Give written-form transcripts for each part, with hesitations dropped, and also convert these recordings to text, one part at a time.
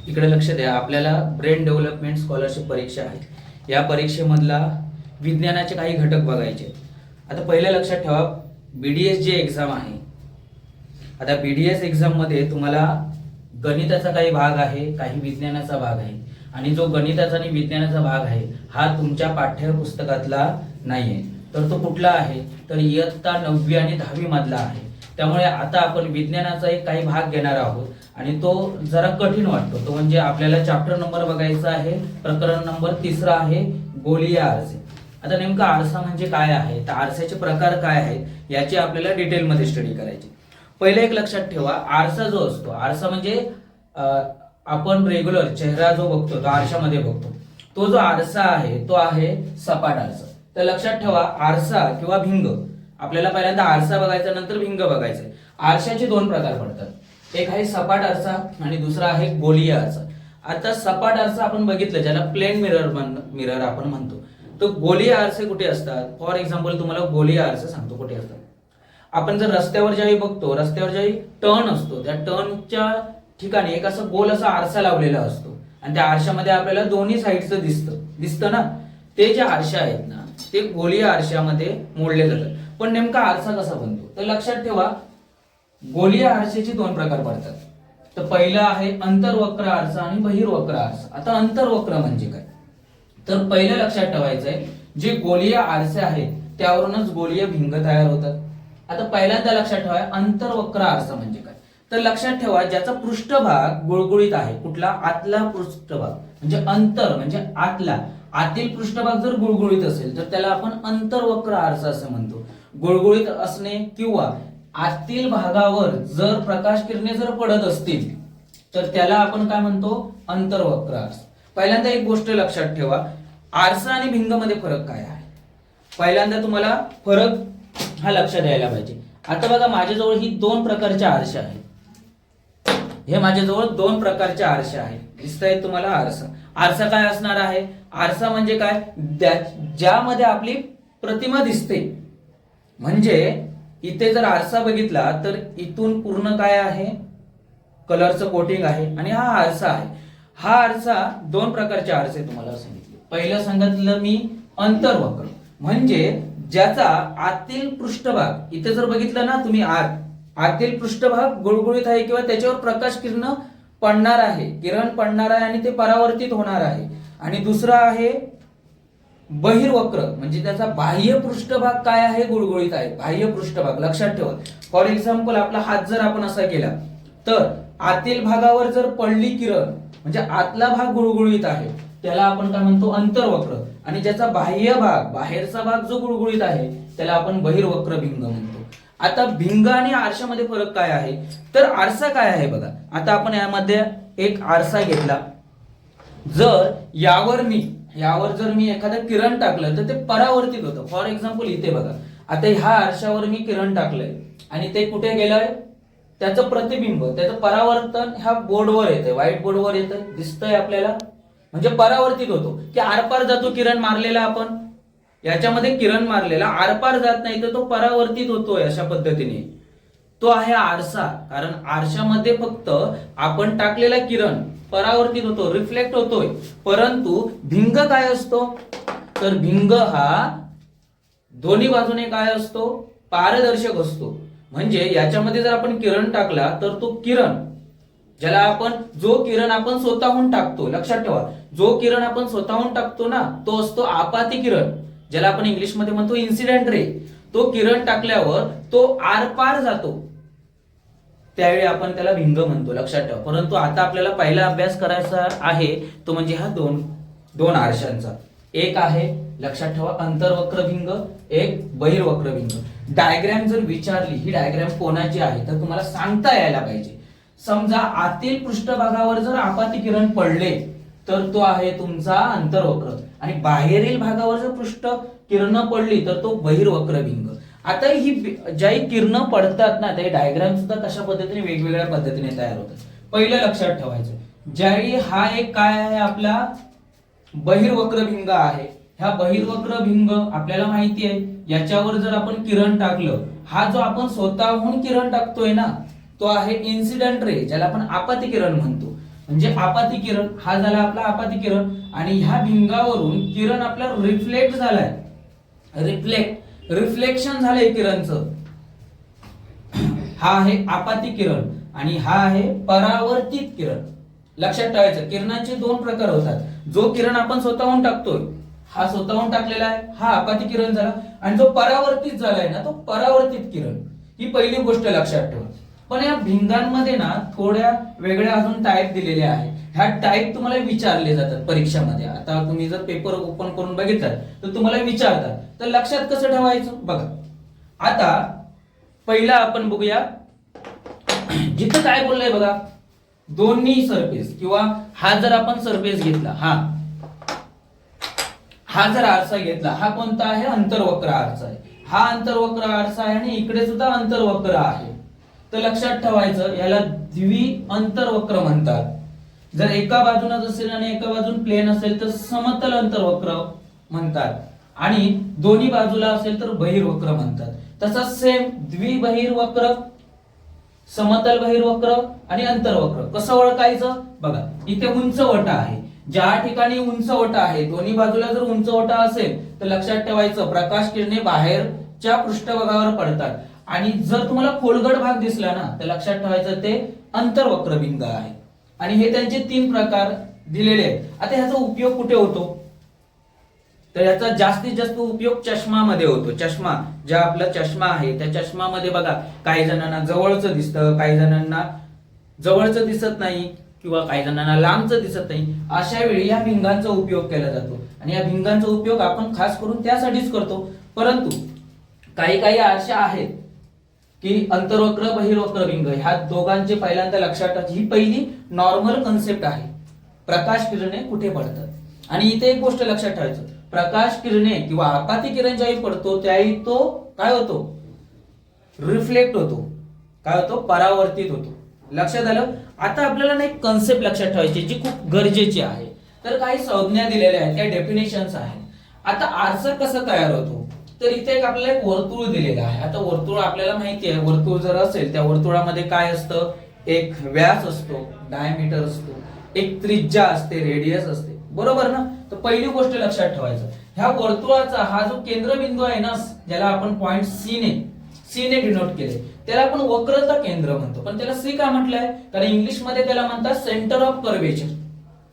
इकडे लक्ष द्या, आपल्याला ब्रेन डेव्हलपमेंट स्कॉलरशिप परीक्षा आहे। या परीक्षेमधला विज्ञानाचे काही घटक बघायचे आहेत। आता पहिलं लक्षात ठेवा, बीडीएस जी एक्झाम आहे, आता बीडीएस एक्झाम मध्ये तुम्हाला गणिताचा काही भाग आहे, काही विज्ञानाचा भाग आहे, आणि जो गणिताचा आणि विज्ञानाचा भाग आहे हा तुमच्या पाठ्यपुस्तकातला नाहीये। तर तो कुठला आहे, तर इयत्ता 9वी आणि 10वी मधला आहे। त्यामुळे आता आपण विज्ञानाचा एक काही भाग घेणार आहोत आणि तो जरा कठीण वाटतो। तो म्हणजे आपल्याला चॅप्टर नंबर बघायचा आहे, प्रकरण नंबर 3 आहे, गोलीय आरसे। आता नेमका आरसा म्हणजे काय आहे, तर आरशाचे प्रकार काय आहेत याची आपल्याला डिटेलमध्ये स्टडी करायची। पहिले एक लक्षात ठेवा, आरसा जो असतो, आरसा म्हणजे आपण रेग्युलर चेहरा जो बघतो तो आरशामध्ये बघतो, तो जो आरसा आहे तो आहे सपाट आरसा। तर लक्षात ठेवा, आरसा किंवा भिंग, आपल्याला पहिल्यांदा आरसा बघायचा, नंतर भिंग बघायचा। आरशाचे 2 प्रकार पडतात, एक आहे सपाट आरसा आणि दुसरा आहे गोलीय आरसा। आता सपाट आरसा आपण बघितलं, ज्याला प्लेन मिरर आपण म्हणतो। तो गोलीय आरसे कुठे असतात, फॉर एक्झाम्पल तुम्हाला गोलीय आरसे सांगतो कुठे असतात। आपण जर रस्त्यावर ज्यावेळी बघतो, रस्त्यावर ज्यावेळी टर्न असतो, त्या टर्नच्या ठिकाणी एक असं गोल असा आरसा लावलेला असतो आणि त्या आरशामध्ये आपल्याला दोन्ही साईडचं दिसतं ना, ते जे आरसे आहेत ना ते गोलीय आरशामध्ये मोडले जातात। पण नेमका आरसा कसा बनतो, तर लक्षात ठेवा, गोलीय आरशाचे 2 प्रकार पडतात। तर पहिला आहे अंतर्वक्र आरसा आणि बहिर्वक्र आरसा। आता अंतर्वक्र म्हणजे काय, तर पहिलं लक्षात ठेवायचंय, जे गोलीय आरसे आहेत त्यावरूनच गोलीय भिंग तयार होतात। आता पहिल्यांदा लक्षात ठेवा, अंतर्वक्र आरसा म्हणजे काय, तर लक्षात ठेवा, ज्याचा पृष्ठभाग गुळगुळीत आहे, कुठला, आतला पृष्ठभाग, म्हणजे अंतर म्हणजे आतला, आतील पृष्ठभाग जर गुळगुळीत असेल तर त्याला आपण अंतर्वक्र आरसा असं म्हणतो। गुळगुळीत असणे किंवा आतील भागावर जर प्रकाश किरणे जर पडत असतील तर त्याला आपण काय म्हणतो, अंतर्वक्र आरसा। पहिल्यांदा एक गोष्ट लक्षात ठेवा, आरसा आणि भिंग मध्ये फरक काय आहे, पहिल्यांदा तुम्हाला फरक हा लक्षात द्यायला पाहिजे। आता बघा, माझ्याजवळ ही 2 प्रकारचे आरसे आहेत, हे माझ्याजवळ 2 प्रकारचे आरसे आहेत, दिसतायत तुम्हाला आरसा। आरसा काय असणार आहे, आरसा म्हणजे काय, ज्यामध्ये आपली प्रतिमा दिसते। म्हणजे इथे जर आरसा बघितला तर इथून पूर्ण काय आहे, कलरचं कोटिंग आहे आणि हा आरसा आहे। हा आरसा 2 प्रकारचे आरसे तुम्हाला सांगितले। पहिलं सांगितलं मी अंतर्वक्र, म्हणजे ज्याचा आतील पृष्ठभाग, इथे जर बघितलं ना तुम्ही, आतील पृष्ठभाग गुळगुळीत आहे किंवा त्याच्यावर प्रकाश किरण पडणार आहे आणि ते परावर्तित होणार आहे। आणि दुसरा आहे बहिर्वक्र, म्हणजे त्याचा बाह्य पृष्ठभाग काय आहे, गुळगुळीत आहे, बाह्य पृष्ठभाग। लक्षात ठेवा, फॉर एक्झाम्पल आपला हात जर आपण असा केला तर आतील भागावर जर पडली किरण, म्हणजे आतला भाग गुळगुळीत आहे, त्याला आपण काय म्हणतो, अंतर्वक्र, आणि ज्याचा बाह्य भाग, बाहेरचा भाग जो गुळगुळीत आहे त्याला आपण बहिर्वक्र भिंग म्हणतो। आता भिंग आणि आरशामध्ये फरक काय आहे, तर आरसा काय आहे बघा, आता आपण यामध्ये एक आरसा घेतला, जर यावर जर मी एखादं किरण टाकलं तर ते परावर्तित होतं। फॉर एक्झाम्पल इथे बघा, आता ह्या आरशावर मी किरण टाकलंय आणि ते कुठे गेलंय, त्याचं प्रतिबिंब, त्याचं परावर्तन ह्या बोर्डवर येतंय, व्हाईट बोर्डवर येतंय, दिसतंय आपल्याला, म्हणजे परावर्तित होतो, की आरपार जातो किरण मारलेला, आपण याच्यामध्ये किरण मारलेला आरपार जात नाही तर तो परावर्तित होतोय, अशा पद्धतीने तो आहे आरसा। कारण आरशामध्ये फक्त आपण टाकलेला किरण परावर्तित होतो, रिफ्लेक्ट होतोय, परंतु भिंग काय असतो, तर भिंग हा दोन्ही बाजूने काय असतो, पारदर्शक असतो। म्हणजे याच्यामध्ये जर आपण किरण टाकला तर तो किरण, जो किरण आपण स्वतःहून टाकतो, लक्षात ठेवा, जो किरण आपण स्वतःहून टाकतो ना तो असतो आपाती किरण, ज्याला आपण इंग्लिश मध्ये म्हणतो इन्सिडेंट रे। तो किरण टाकल्यावर तो आरपार जातो, त्यावेळी आपण त्याला भिंग म्हणतो, लक्षात ठेवा। परंतु आता आपल्याला पहिला अभ्यास करायचा आहे तो म्हणजे हा दोन आरशांचा, एक आहे लक्षात ठेवा अंतर्वक्र भिंग, एक बहिर्वक्र भिंग। डायग्रॅम जर विचारली, ही डायग्रॅम कोणाची आहे तर तुम्हाला सांगता यायला पाहिजे। समजा आतील पृष्ठभागावर जर आपाती किरण पडले तर तो आहे तुमचा अंतर्वक्र, आणि बाहेरील भागावर जर पृष्ठ किरण पडली तर तो बहिर्वक्र भिंग। आता ही ज्याही किरण पडतात ना, ते डायग्राम सुद्धा कशा पद्धतीने वेगवेगळ्या पद्धतीने तयार होतात। पहिलं लक्षात ठेवायचं, ज्यावेळी हा एक काय आहे, आपला बहिर्वक्र भिंग आहे, ह्या बहिर्वक्र भिंग आपल्याला माहिती आहे, याच्यावर जर आपण किरण टाकलं, हा जो आपण स्वतःहून किरण टाकतोय ना तो आहे इन्सिडेंट रे, ज्याला आपण आपाती किरण म्हणतो। म्हणजे आपाती किरण, हा झाला आपला आपाती किरण, आणि ह्या भिंगावरून किरण आपला रिफ्लेक्ट झालाय, रिफ्लेक्शन झालंय किरणचं, हा आहे आपाती किरण आणि हा आहे परावर्तित किरण. लक्षात ठेवायचं, किरणांचे दोन प्रकार होतात. जो किरण आपण स्वतःहून टाकतोय, हा स्वतःहून टाकलेला आहे, हा आपाती किरण झाला, आणि जो परावर्तित झालाय ना, तो परावर्तित किरण. ही पहिली गोष्ट लक्षात ठेवा. पण या भिंगांमध्ये ना थोड्या वेगळ्या अजून टाईप दिलेल्या आहेत. ह्या टाईप तुम्हाला विचारले जातात परीक्षामध्ये. आता तुम्ही जर पेपर ओपन करून बघितला तर तुम्हाला विचारतात, तर लक्षात कसं ठेवायचं बघा. आता पहिला आपण बघूया, जिथं काय बोललंय बघा, दोन्ही सरफेस, किंवा हा जर आपण सरफेस घेतला, हा जर आरसा घेतला, हा कोणता आहे, अंतर्वक्र आरसा आहे. हा अंतर्वक्र आरसा आहे आणि इकडे सुद्धा अंतर्वक्र आहे. तर लक्षात ठेवायचं, याला द्वि अंतर्वक्र म्हणतात. जर एका बाजूनच असेल आणि एका बाजून प्लेन असेल तर समतल अंतर्वक्र म्हणतात, आणि दोन्ही बाजूला असेल तर बहिर्वक्र म्हणतात. तसंच सेम द्विबहिर्वक्र, समतल बहिर्वक्र आणि अंतर्वक्र कसं ओळखायचं बघा. इथे उंच वटा आहे, ज्या ठिकाणी उंच वटा आहे, दोन्ही बाजूला जर उंच वटा असेल तर लक्षात ठेवायचं प्रकाश किरणे बाहेरच्या पृष्ठभागावर पडतात. आणि जर तुम्हाला खोलगट भाग दिसला ना तर लक्षात ठेवायचं ते अंतर्वक्र भिंग आहे. आणि हे त्यांचे 3 प्रकार दिलेले आहेत. आता ह्याचा उपयोग कुठे होतो, तर याचा जास्तीत जास्त उपयोग चष्मामध्ये होतो. चष्मा, ज्या आपला चष्मा आहे त्या चष्मामध्ये बघा, काही जणांना जवळचं दिसतं, काही जणांना जवळचं दिसत नाही, किंवा काही जणांना लांबचं दिसत नाही. अशा वेळी या भिंगांचा उपयोग केला जातो, आणि या भिंगांचा उपयोग आपण खास करून त्यासाठीच करतो. परंतु काही काही आरसे आहेत की अंतर्वक्र बहिर्वक्र भिंग, ह्या दोघांचे पहिल्यांदा लक्षात ठेवा. ही पहिली नॉर्मल कन्सेप्ट आहे, प्रकाश किरणे कुठे पडतात. आणि इथे एक गोष्ट लक्षात ठेवायचं, प्रकाश किरणे किंवा आपाती किरण ज्यावेळी पडतो त्यावेळी तो काय होतो, रिफ्लेक्ट होतो, काय होतो, परावर्तित होतो. लक्षात आलं. आता आपल्याला ना एक कन्सेप्ट लक्षात ठेवायची जी खूप गरजेची आहे. तर काही संज्ञा दिलेल्या आहेत, काही डेफिनेशन्स आहेत. आता आरसा कसा तयार होतो, तर इथे एक आपल्याला एक वर्तुळ दिलेलं आहे. आता वर्तुळ आपल्याला माहिती आहे, वर्तुळ जर असेल त्या वर्तुळामध्ये काय असतं, एक व्यास असतो, डायमीटर असतो, एक त्रिज्या असते, रेडियस असते, बरोबर ना. तर पहिली गोष्ट लक्षात ठेवायचं, ह्या वर्तुळाचा हा जो केंद्रबिंदू आहे ना, ज्याला आपण पॉइंट सी ने डिनोट केले, त्याला आपण वक्रता केंद्र म्हणतो. पण त्याला सी का म्हटलंय, कारण इंग्लिश मध्ये त्याला म्हणतात सेंटर ऑफ कर्वेचर.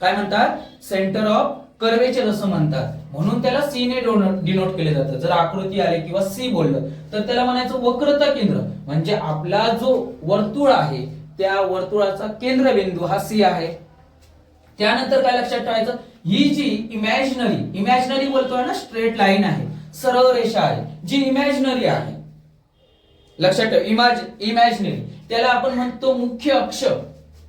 काय म्हणतात, सेंटर ऑफ कर्वेचर असं म्हणतात. म्हणून त्याला सी ने डिनोट केले जातं. जर आकृती आली किंवा सी बोललं तर त्याला म्हणायचं वक्रता केंद्र. म्हणजे आपला जो वर्तुळ आहे त्या वर्तुळाचा केंद्रबिंदू हा सी आहे. त्यानंतर काय लक्षात ठेवायचं, ही जी इमॅजिनरी बोलतोय ना, स्ट्रेट लाईन आहे, सरळ रेषा आहे, जी इमॅजिनरी आहे, लक्षात ठेव, इमॅजिनरी, त्याला आपण म्हणतो मुख्य अक्ष,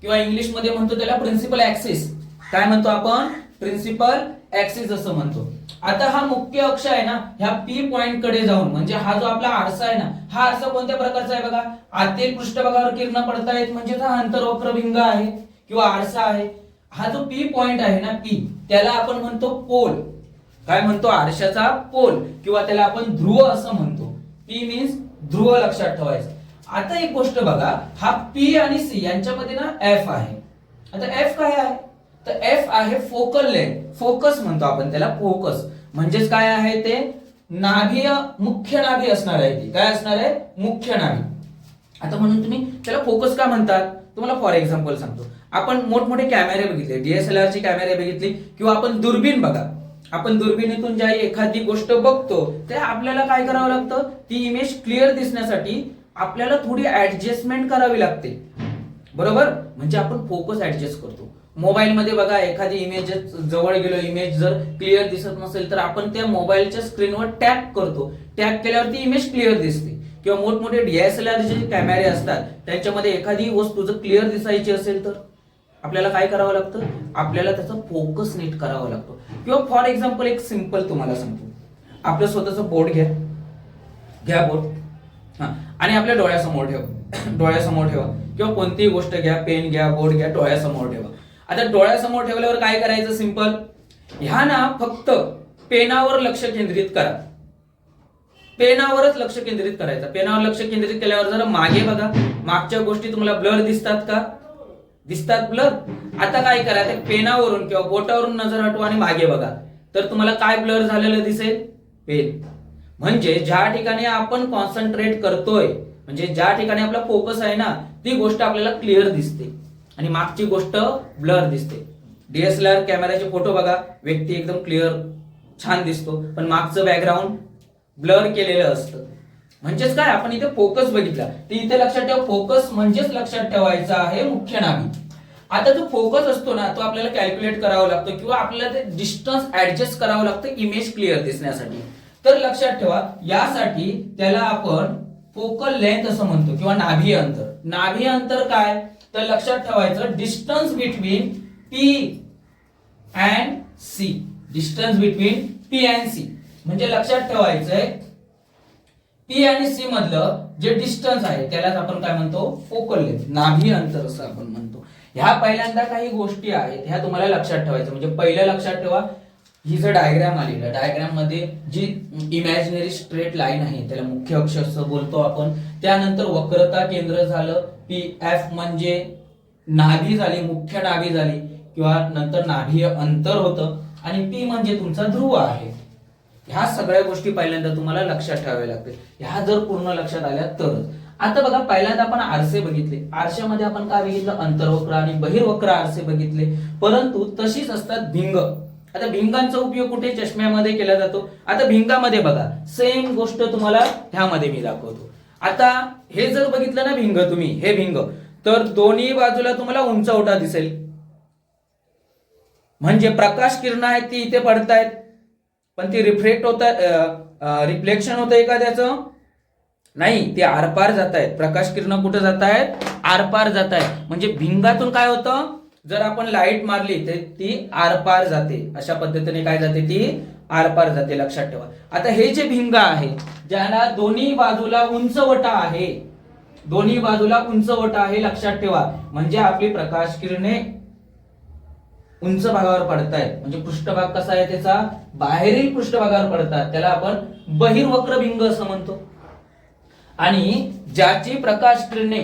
किंवा इंग्लिश मध्ये म्हणतो त्याला प्रिन्सिपल ऍक्सिस. काय म्हणतो आपण, प्रिन्सिपल ऍक्सिस असं म्हणतो. आता हा मुख्य अक्ष आहे ना, ह्या पी पॉइंट कडे जाऊन, म्हणजे हा जो आपला आरसा आहे ना, हा आरसा कोणत्या प्रकारचा आहे बघा, आतील पृष्ठभागावर किरण पडतायत, म्हणजे हा अंतर्वक्र भिंग आहे किंवा आरसा आहे. हा जो पी पॉइंट आहे ना, पी, त्याला आपण म्हणतो पोल. काय म्हणतो, आरशाचा पोल, किंवा त्याला आपण ध्रुव असं म्हणतो. पी मीन्स ध्रुव, लक्षात ठेवायचं. आता एक गोष्ट बघा, हा पी आणि सी यांच्यामध्ये ना एफ आहे. आता एफ काय आहे, तर एफ आहे फोकल लेंथ, फोकस म्हणतो आपण त्याला, फोकस म्हणजेच काय आहे ते नाभीय, मुख्य नाभी असणार आहे. ती काय असणार आहे, मुख्य नाभी. आता म्हणून तुम्ही त्याला फोकस का म्हणतात, तुम्हाला फॉर एक्झाम्पल सांगतो. आपण मोठमोठे कॅमेरे बघितले, डीएसएलआर ची कॅमेरे बघितली, किंवा आपण दुर्बीण बघा, आपण दुर्बिणीतून ज्या एखादी गोष्ट बघतो ते आपल्याला काय करावं लागतं, ती इमेज क्लिअर दिसण्यासाठी आपल्याला थोडी ऍडजस्टमेंट करावी लागते, बरोबर. म्हणजे आपण फोकस ऍडजस्ट करतो. मोबाईल मध्ये बघा, एखादी इमेज जवळ गेलो, इमेज जर क्लिअर दिसत नसेल तर आपण त्या मोबाईलच्या स्क्रीनवर टॅप करतो, टॅप केल्यावरती इमेज क्लिअर दिसते. किंवा मोठमोठे डीएसएलआर जे कॅमेरे असतात त्याच्यामध्ये एखादी वस्तू जर क्लिअर दिसायची असेल तर आपल्याला काय करावं लागतं, आपल्याला त्याचा फोकस नीट करावा लागतो. किंवा फॉर एक्झाम्पल एक सिंपल तुम्हाला सांगतो, आपलं स्वतःचं बोर्ड घ्या बोर्ड, आणि आपल्या डोळ्यासमोर ठेवा, किंवा कोणतीही गोष्ट घ्या, पेन घ्या, बोर्ड घ्या, डोळ्यासमोर ठेवा. आता डोळ्यासमोर ठेवल्यावर काय करायचं, सिंपल, ह्या ना फक्त पेनावर लक्ष केंद्रित करा, पेनावरच लक्ष केंद्रित करायचं. पेनावर लक्ष केंद्रित केल्यावर जरा मागे बघा, मागच्या गोष्टी तुम्हाला ब्लर दिसतात का, दिसतात ब्लर? आता काय करा, ते पेनावरून किंवा बोटावरून नजर हटवा आणि मागे बघा, तर तुम्हाला काय ब्लर झालेलं दिसेल? पेन. म्हणजे ज्या ठिकाणी आपण कॉन्सन्ट्रेट करतोय, म्हणजे ज्या ठिकाणी आपला फोकस आहे ना, ती गोष्ट आपल्याला क्लिअर दिसते आणि मागची गोष्ट ब्लर दिसते. डीएसएलआर कॅमेराचे फोटो बघा, व्यक्ती एकदम क्लिअर छान दिसतो, पण मागचं बॅकग्राऊंड ब्लर केलेलं असतं. म्हणजेच काय, आपण इथे फोकस बघितला, ते इथे लक्षात ठेवा, फोकस म्हणजेच लक्षात ठेवायचा आहे मुख्य नाभी. आता जो फोकस असतो ना, तो आपल्याला कॅल्क्युलेट करावा लागतो किंवा आपल्याला ते डिस्टन्स ऍडजस्ट करावं लागतं इमेज क्लिअर दिसण्यासाठी. तर लक्षात ठेवा, यासाठी त्याला आपण फोकल लेंथ असं म्हणतो किंवा नाभी अंतर. नाभी अंतर काय, तर लक्षात ठेवायचं distance between P and C. Distance between P and C म्हणजे लक्षात ठेवायचंय पी आणि सी मधलं जे डिस्टन्स आहे त्यालाच आपण काय म्हणतो? फोकल लेंथ, नाभी अंतर असं आपण म्हणतो. ह्या पहिल्यांदा काही गोष्टी आहेत ह्या तुम्हाला लक्षात ठेवायचं. म्हणजे पहिलं लक्षात ठेवा, ही जर डायग्राम आलेला, डायग्राम मध्ये जी इमॅजिनरी स्ट्रेट लाईन आहे त्याला मुख्य अक्ष असं बोलतो आपण. त्यानंतर वक्रता केंद्र झालं, पी एफ म्हणजे नाभी झाली, मुख्य नाभी झाली किंवा नंतर नाभीय अंतर होतं, आणि पी म्हणजे तुमचा ध्रुव आहे. ह्या सगळ्या गोष्टी पहिल्यांदा तुम्हाला लक्षात ठेवाव्या लागतील. ह्या जर पूर्ण लक्षात आल्या तरच. आता बघा, पहिल्यांदा आपण आरसे बघितले, आरशामध्ये आपण काय बघितलं? अंतर्वक्र आणि बहिर्वक्र आरसे बघितले. परंतु तशीच असतात भिंग. आता भिंगांचा उपयोग कुठे? चष्म्यामध्ये केला जातो. आता भिंगामध्ये बघा, सेम गोष्ट तुम्हाला ह्यामध्ये मी दाखवतो. आता हे जर बघितलं ना भिंग तुम्ही, हे भिंग, तर दोन्ही बाजूला तुम्हाला उंचवटा दिसेल. म्हणजे प्रकाश किरण आहेत ती इथे पडतायत, पण ती रिफ्लेक्ट होत आहे, रिफ्लेक्शन होत आहे का त्याचं? नाही, ते आरपार जात आहेत. प्रकाश किरण कुठे जात आहेत? आरपार जात आहेत. म्हणजे भिंगातून काय होतं? जर आपण लाईट मारली तर ती आरपार जाते. अशा पद्धतीने काय जाते? ती आरपार जाते. लक्षात ठेवा. आता हे जे भिंग आहे, ज्याला दोन्ही बाजूला उंचवटा आहे, दोन्ही बाजूला उंचवटा आहे, लक्षात ठेवा, म्हणजे आपली प्रकाश किरणे उंच भागावर पडतायत. म्हणजे पृष्ठभाग कसा आहे त्याचा? बाहेरील पृष्ठभागावर पडतात, त्याला आपण बहिर्वक्र भिंग असं म्हणतो. आणि ज्याची प्रकाश किरणे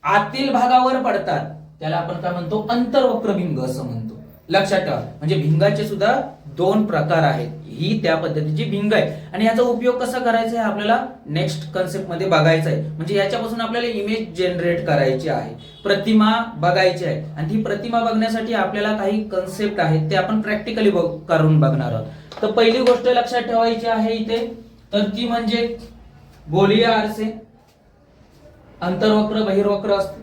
आतील भागावर पडतात त्याला आपण काय म्हणतो? अंतर्वक्र भिंग असं म्हणतो. लक्षात ठेवा. म्हणजे भिंगाचे सुद्धा दोन प्रकार आहेत. ही त्या पद्धतीची भिंग आहे आणि याचा उपयोग कसा करायचा आहे आपल्याला नेक्स्ट कन्सेप्ट मध्ये बघायचा आहे. म्हणजे याच्यापासून आपल्याला इमेज जनरेट करायची आहे, प्रतिमा बघायची आहे, आणि ती प्रतिमा बघण्यासाठी आपल्याला काही कन्सेप्ट आहेत ते आपण प्रॅक्टिकली करून बघणार आहोत. तर पहिली गोष्ट लक्षात ठेवायची आहे इथे, तर ती म्हणजे गोलीय आरसे, अंतर्वक्र बहिर्वक्र असते.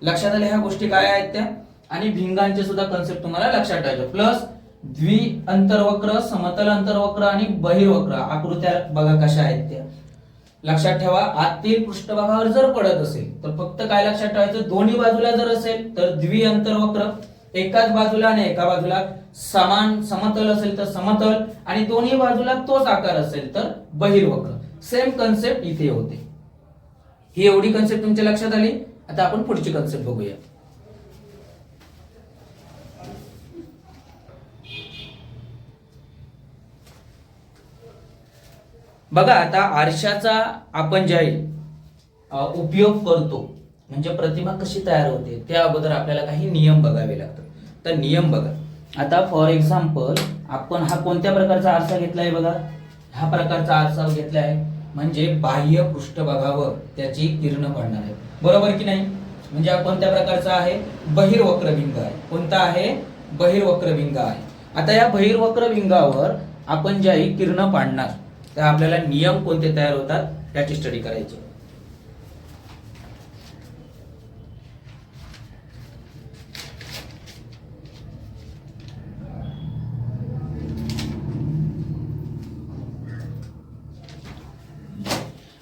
लक्षात आल्या ह्या गोष्टी काय आहेत त्या, आणि भिंगांचे सुद्धा कन्सेप्ट तुम्हाला लक्षात ठेवायचे. प्लस द्वि अंतर्वक्र, समतल अंतर्वक्र आणि बहिर्वक्र आकृत्या बघा कशा आहेत त्या लक्षात ठेवा. आतील पृष्ठभागावर जर पडत असेल तर फक्त काय लक्षात ठेवायचं? दोन्ही बाजूला जर असेल तर द्वि अंतर्वक्र, एकाच बाजूला आणि एका बाजूला समान समतल असेल तर समतल, आणि दोन्ही बाजूला तोच आकार असेल तर बहिर्वक्र. सेम कन्सेप्ट इथे होते. ही एवढी कन्सेप्ट तुमच्या लक्षात आली. आता आपण पुढची कन्सेप्ट बघूया. बघा, आता आरशाचा आपण ज्यावेळी उपयोग करतो, म्हणजे प्रतिमा कशी तयार होते त्या अगोदर आपल्याला काही नियम बघावे लागतात. तर नियम बघा. आता फॉर एक्झाम्पल आपण हा कोणत्या प्रकारचा आरसा घेतलाय? बघा, हा प्रकारचा आरसा घेतला आहे, म्हणजे बाह्य पृष्ठभागावर त्याची किरण पडणार आहे, बरोबर की नाही? म्हणजे हा कोणत्या प्रकारचा आहे? बहिर्वक्र भिंग आहे. कोणता आहे? बहिर्वक्र भिंग आहे. आता या बहिर्वक्र भिंगावर आपण ज्याही किरण पाडणार तर आपल्याला नियम कोणते तयार होतात याची स्टडी करायची.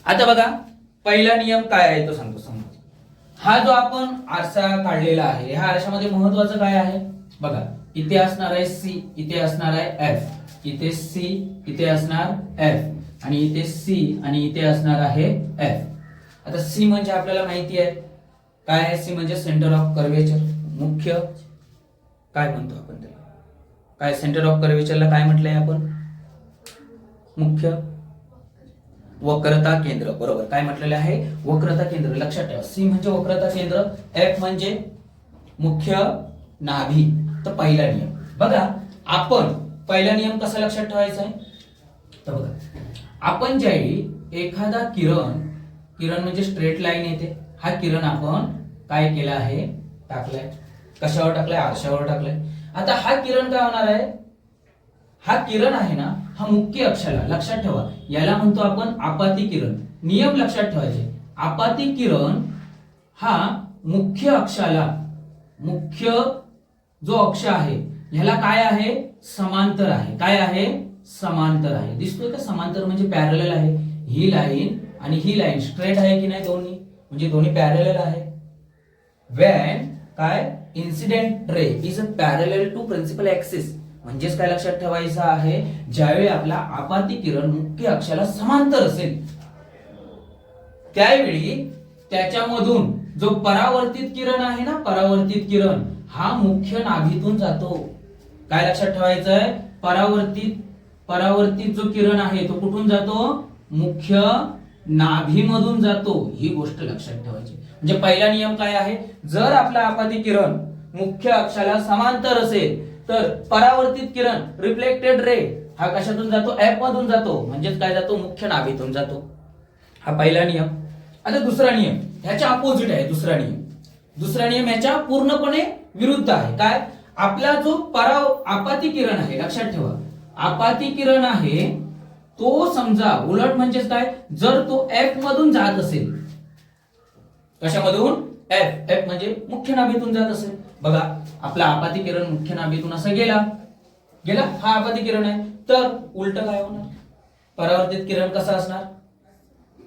आता बघा, पहिला नियम काय आहे तो सांगतो. समजा हा जो आपण आरसा काढलेला आहे, ह्या आरशामध्ये महत्वाचं काय आहे? बघा, इथे असणार आहे सी, इथे असणार आहे एफ, इथे सी, इथे असणार एफ, आणि इथे सी आणि इथे असणार आहे एफ. आता सी म्हणजे आपल्याला माहिती आहे काय आहे? सी म्हणजे सेंटर ऑफ कर्वेचर, मुख्य काय म्हणतो आपण त्याला? काय सेंटर ऑफ कर्वेचरला काय म्हटलंय आपण? मुख्य वक्रता केंद्र, बरोबर. काय म्हटलेलं आहे? वक्रता केंद्र. लक्षात ठेवा, सी म्हणजे वक्रता केंद्र, एफ म्हणजे मुख्य नाभी. तर पहिला नियम बघा, आपण पहिला नियम कसा लक्षात ठेवायचा आहे. तर बघा, आपण ज्यावेळी एखादा किरण म्हणजे स्ट्रेट लाईन येते, हा किरण आपण काय केला आहे, टाकलाय. कशावर टाकलाय, आरशावर टाकलाय. आता हा किरण काय होणार आहे, हा किरण आहे ना, हा मुख्य अक्षाला, लक्षात ठेवा, याला म्हणतो आपण आपाती किरण. नियम लक्षात ठेवायचे, आपाती किरण हा मुख्य अक्षाला, मुख्य जो अक्ष आहे ह्याला काय आहे, समांतर आहे. काय आहे, समांतर आहे. दिसतोय का, समांतर म्हणजे पॅरलल आहे. ही लाईन आणि ही लाईन स्ट्रेट आहे की नाही, दोन्ही म्हणजे दोन्ही पॅरलल आहे. व्हेन काय, incident ray is a parallel to principal axis. म्हणजेच काय लक्षात ठेवायचं आहे, ज्यावेळी आपला आपाती किरण मुख्य अक्षाला समांतर असेल त्यावेळी त्याच्यामधून जो परावर्तित किरण आहे ना, परावर्तित किरण हा मुख्य नाभीतून जातो. काय लक्षात ठेवायचं आहे, परावर्तित जो किरण आहे तो कुठून जातो, मुख्य नाभीमधून जातो. ही गोष्ट लक्षात ठेवायची. म्हणजे पहिला नियम काय आहे, जर आपला आपाती किरण मुख्य अक्षाला समांतर असेल तर परावर्तित किरण रिफ्लेक्टेड रे हा कशातून जातो, एफ मधून जातो. म्हणजेच काय जातो, मुख्य नाभीतून जातो. हा पहिला नियम. आता दुसरा नियम ह्याच्या अपोजिट आहे. दुसरा नियम ह्याच्या पूर्णपणे विरुद्ध आहे. काय, आपला जो आपाती किरण आहे, लक्षात ठेवा, आपाती किरण आहे तो समजा उलट, म्हणजेच काय, जर तो एफ मधून जात असेल, कशामधून, एफ म्हणजे मुख्य नाभीतून जात असेल. बघा, आपला आपाती किरण मुख्य नाभीतून असं गेला, हा आपाती किरण आहे, तर उलट काय होणार, परावर्तित किरण कसं असणार,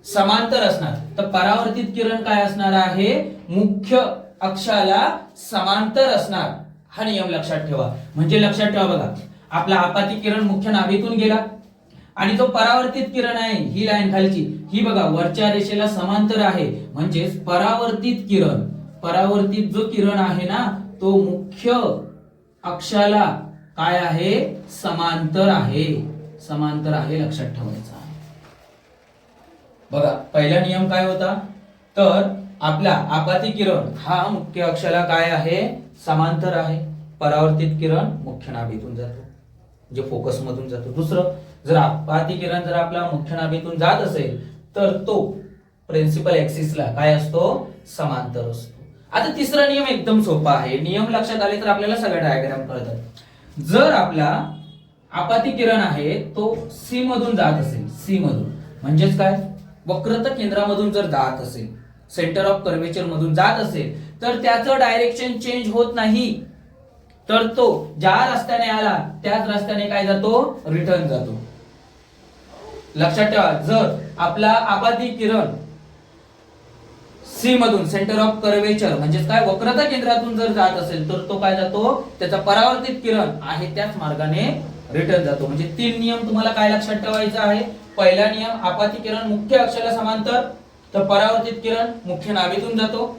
समांतर असणार. तर परावर्तित किरण काय असणार आहे, मुख्य अक्षाला समांतर असणार. हा नियम लक्षात ठेवा. म्हणजे लक्षात ठेवा, बघा, आपला आपाती किरण मुख्य नाभीतून गेला आणि जो परावर्तित किरण आहे, ही लाईन खालची, ही बघा वरच्या रेषेला समांतर आहे. म्हणजेच परावर्तित जो किरण आहे ना, तो मुख्य अक्षाला काय आहे, समांतर आहे. लक्षात ठेवायचा. बघा, पहिला नियम काय होता, तर आपला आपाती किरण हा मुख्य अक्षाला काय आहे, समांतर आहे. परावर्तित किरण मुख्य नाभीतून जातो, म्हणजे फोकस मधून जातो. दुसरं, जर आपाती किरण जर आपला मुख्य नाभीतून जात असेल तर तो प्रिन्सिपल ऍक्सिसला काय असतो, समांतर असतो. आता तिसरा नियम एकदम सोपा आहे. नियम लक्षात आले तर आपल्याला सगळे डायग्राम कळतात. जर आपला आपाती किरण आहे तो सी मधून जात असेल, सी मधून म्हणजेच काय, वक्रता केंद्रामधून जर जात असेल, सेंटर ऑफ कर्वेचर मधून जात असेल, तर त्याचं डायरेक्शन चेंज होत नाही. तर तो ज्या रस्त्याने आला त्याच रस्त्याने काय जातो, रिटर्न जातो. लक्षात ठेवा, जर आपला आपाती किरण सी मधून, सेंटर ऑफ कर्वेचर म्हणजेच काय, वक्रता केंद्रातून जर जात असेल तर तो काय जातो, त्याचा परावर्तित किरण आहे त्याच मार्गाने रिटर्न जातो. म्हणजे 3 नियम तुम्हाला काय लक्षात ठेवायचा आहे. पहिला नियम, आपाती किरण मुख्य अक्षाला समांतर, तर परावर्तित किरण मुख्य नाभीतून जातो.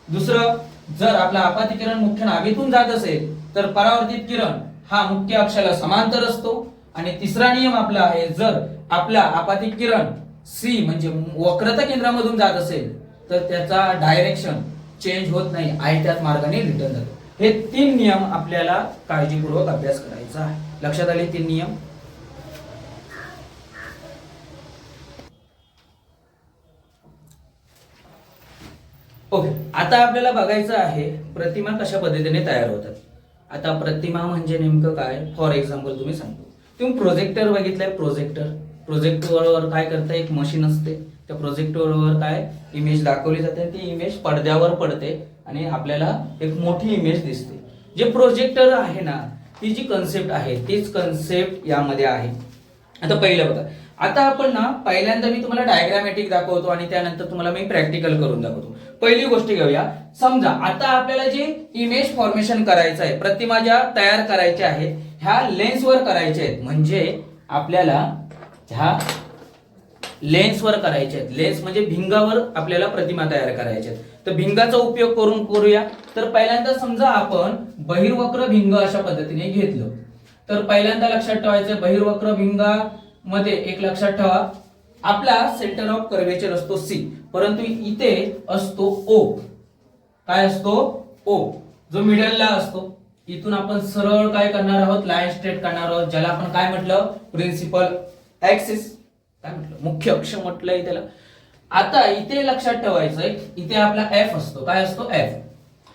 दुसरं, जर आपला आपाती किरण मुख्य नाभीतून जात असेल तर परावर्तित किरण हा मुख्य अक्षाला समांतर असतो. आणि तिसरा नियम आपला आहे, जर आपला आपाती किरण सी म्हणजे वक्रता केंद्रामधून जात असेल तर त्याचा डायरेक्शन चेंज होत नाही, आहे त्याच मार्गाने रिटर्न जातो. हे 3 नियम आपल्याला काळजीपूर्वक अभ्यास करायचा आहे. लक्षात आले 3 नियम. ओके, आता आपल्याला बघायचं आहे प्रतिमा कशा पद्धतीने तयार होतात. आता प्रतिमा म्हणजे नेमकं काय, फॉर एक्झाम्पल तुम्ही सांगतो, तुम्ही प्रोजेक्टर बघितलंय. प्रोजेक्टरवर काय करता, एक मशीन असते, त्या प्रोजेक्टरवर काय इमेज दाखवली जाते, ती इमेज पडद्यावर पडते आणि आपल्याला एक मोठी इमेज दिसते. जे प्रोजेक्टर आहे ना, ती जी कन्सेप्ट आहे तीच कन्सेप्ट यामध्ये आहे. आता पहिलं बघा, आता आपण ना पहिल्यांदा मी तुम्हाला डायग्रामॅटिक दाखवतो आणि त्यानंतर तुम्हाला मी प्रॅक्टिकल करून दाखवतो. पहिली गोष्ट घेऊया. समजा आता आपल्याला जे इमेज फॉर्मेशन करायचं आहे, प्रतिमा ज्या तयार करायच्या आहेत ह्या लेन्सवर करायच्या आहेत. म्हणजे आपल्याला ह्या लेन्सवर करायच्या आहेत. लेन्स म्हणजे भिंगावर आपल्याला प्रतिमा तयार करायच्या आहेत. तर भिंगाचा उपयोग करूया. तर पहिल्यांदा समजा आपण बहिर्वक्र भिंग अशा पद्धतीने घेतलं, तर पहिल्यांदा लक्षात ठेवायचं, बहिर्वक्र भिंगामध्ये एक लक्षात ठेवा, आपला सेंटर ऑफ कर्वेचर असतो सी, परंतु इथे असतो ओ. काय असतो, ओ. जो मिडलला असतो, इथून आपण सरळ काय करणार आहोत, लाईन स्ट्रेट करणार आहोत, ज्याला आपण काय म्हटलं, प्रिन्सिपल ऍक्सिस, काय म्हटलं, मुख्य अक्ष म्हटलंय त्याला. आता इथे लक्षात ठेवायचंय, इथे आपला एफ असतो, काय असतो, एफ.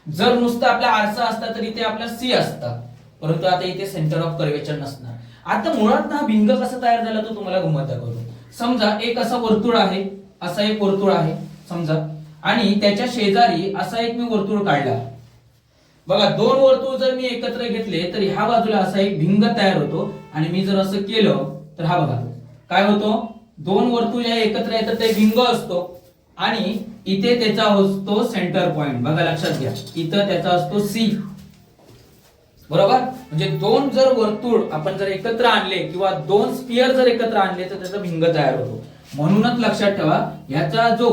जर नुसतं आपला आरसा असता तर इथे आपला सी असता, परंतु आता इथे सेंटर ऑफ कर्वेचर नसणार. आता मुळात हा भिंग कसा तयार झाला तो तुम्हाला गंमत दाखवतो. समजा एक असं वर्तुळ आहे, असा एक वर्तुळ आहे समजा, आणि त्याच्या शेजारी असा एक मी वर्तुळ काढला. बघा, दोन वर्तुळ जर मी एकत्र घेतले तर ह्या बाजूला असा एक भिंग तयार होतो, आणि मी जर असं केलं तर हा बघा काय होतो, दोन वर्तुळ जे एकत्र येतात ते भिंग असतो, आणि इथे त्याचा असतो सेंटर पॉइंट. बघा लक्षात घ्या, इथं त्याचा असतो सी, बरोबर. म्हणजे दोन जर वर्तुळ आपण जर एकत्र आणले किंवा दोन स्पियर जर एकत्र आणले तर त्याचा भिंग तयार होतो. म्हणूनच लक्षात ठेवा, याचा जो